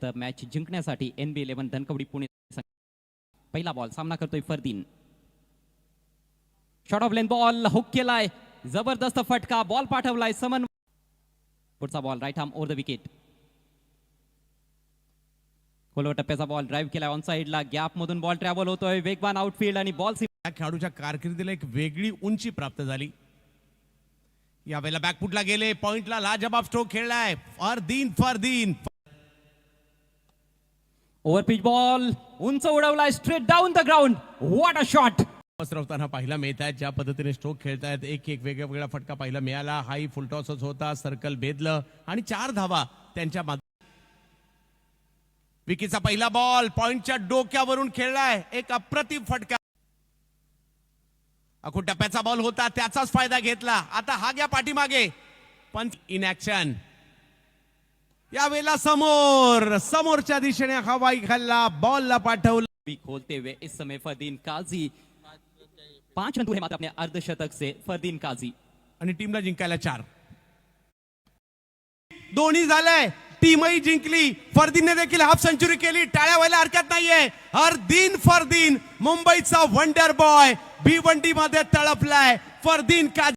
फक्त मॅच जिंकण्यासाठी NB11 धनकवडी पुणे पहिला बॉल सामना करतोय Fardeen. Short of length ball hook केलाय, जबरदस्त फटका, बॉल पाठवलाय समन. पुढचा ball right arm over the wicket. खोलवर टप्प्याचा बॉल ड्राइव्ह केलाय ऑन साइडला, गॅप मधून बॉल ट्रॅव्हल होतोय, वेगवान आउटफील्ड आणि बॉल. या खेळाडूच्या कारकिर्दीला एक वेगळी उंची प्राप्त झाली. यावेळेला बॅकफुटला गेले, पॉइंटला लाजबाब स्ट्रोक खेळलाय फरदीन. ओव्हर पिच बॉल उंच उडवलाय, straight down the ground. What a shot. पसरवताना पाहिला मिळत आहेत, ज्या पद्धतीने स्ट्रोक खेळतायत, एक वेगळा फटका पाहिला मिळाला. हाई फुलटॉसच होता, सर्कल भेदलं आणि 4 धावा त्यांच्या विकीचा पहिला बॉल पॉइंटच्या डोक्यावरून खेळलाय, एक अप्रतिम फटका. अखूड टप्प्याचा बॉल होता, त्याचाच फायदा घेतला. आता हा गया पाठीमागे, पंच इन ऍक्शन. यावेळेला समोरच्या दिशेने हवाई हल्ला, बॉलला पाठवलं. खोलते हुए इस समय फरदीन काजी 5 रन दूर है मात्र अपने अर्धशतक से फरदीन काजी. आणि टीमला जिंकायला 4. दोन्ही झालंय, टीमही जिंकली. फरदीनने देखील हाफ सेंचुरी केली. टाळ्या व्हायला हरकत नाहीये. फरदीन मुंबईचा वंडर बॉय भिवंडी मध्ये तळपलाय. फरदीन काजी.